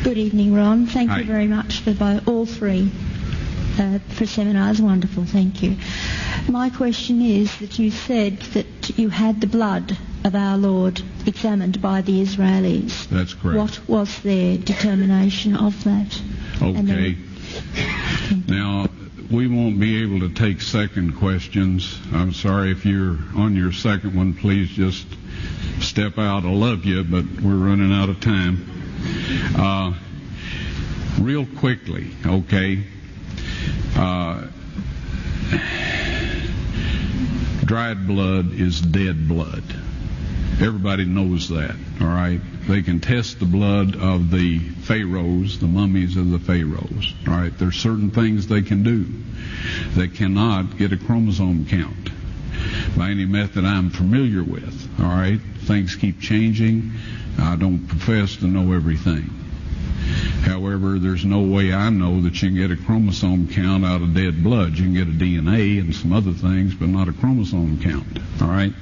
Good evening, Ron. Thank Hi. you very much for all three for seminars. Wonderful, thank you. My question is that you said that you had the blood of our Lord examined by the Israelis. That's correct. What was their determination of that? Okay. Now, we won't be able to take second questions. I'm sorry if you're on your second one. Please just step out. I love you, but we're running out of time. Real quickly, okay. Dried blood is dead blood. Everybody knows that, all right? They can test the blood of the pharaohs, the mummies of the pharaohs, all right? There's certain things they can do. They cannot get a chromosome count by any method I'm familiar with, all right? Things keep changing. I don't profess to know everything. However, there's no way I know that you can get a chromosome count out of dead blood. You can get a DNA and some other things, but not a chromosome count, all right?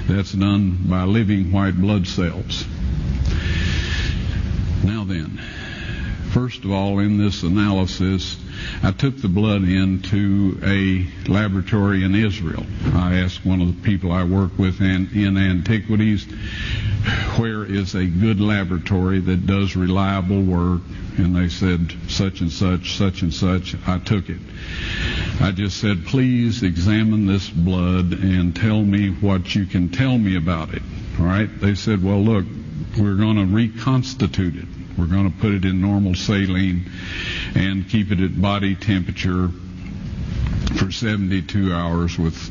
That's done by living white blood cells. Now then, first of all, in this analysis, I took the blood into a laboratory in Israel. I asked one of the people I work with in antiquities, where is a good laboratory that does reliable work? And they said, such and such, such and such. I took it. I just said, please examine this blood and tell me what you can tell me about it. All right? They said, well, look, we're going to reconstitute it. We're going to put it in normal saline and keep it at body temperature for 72 hours with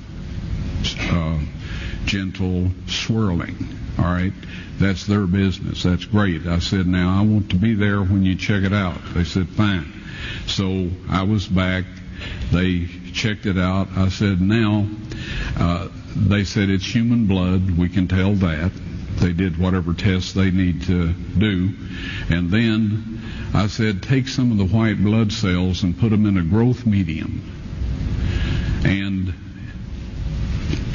gentle swirling. All right? That's their business. That's great. I said, now I want to be there when you check it out. They said, fine. So I was back. They checked it out. I said, now, they said it's human blood. We can tell that. They did whatever tests they need to do. And then I said, take some of the white blood cells and put them in a growth medium and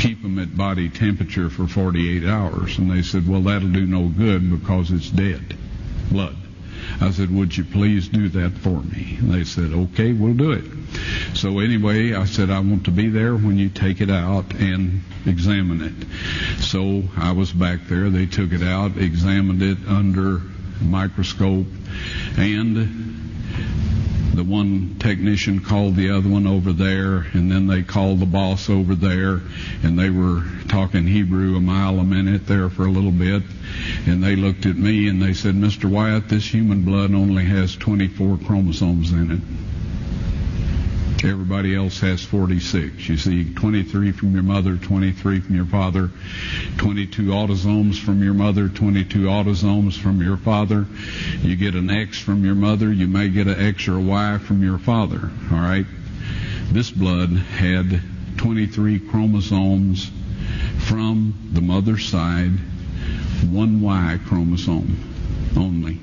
keep them at body temperature for 48 hours. And they said, well, that'll do no good because it's dead blood. I said, would you please do that for me? And they said, okay, we'll do it. So anyway, I said, I want to be there when you take it out and examine it. So I was back there. They took it out, examined it under a microscope, and the one technician called the other one over there, and then they called the boss over there, and they were talking Hebrew a mile a minute there for a little bit, and they looked at me and they said, Mr. Wyatt, this human blood only has 24 chromosomes in it. Everybody else has 46. You see, 23 from your mother, 23 from your father, 22 autosomes from your mother, 22 autosomes from your father. You get an X from your mother, you may get an X or a Y from your father, all right? This blood had 23 chromosomes from the mother's side, one Y chromosome only.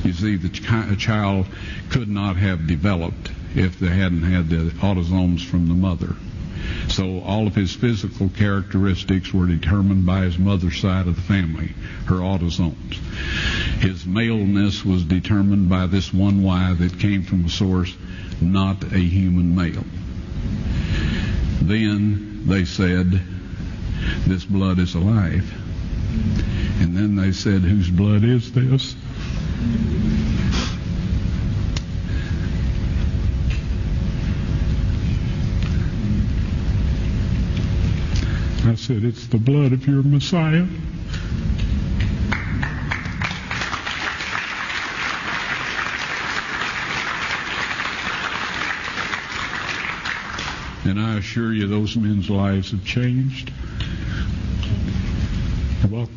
You see, a child could not have developed if they hadn't had the autosomes from the mother. So all of his physical characteristics were determined by his mother's side of the family, her autosomes. His maleness was determined by this one Y that came from a source, not a human male. Then they said, this blood is alive. And then they said, whose blood is this? I said, it's the blood of your Messiah. And I assure you, those men's lives have changed. Well,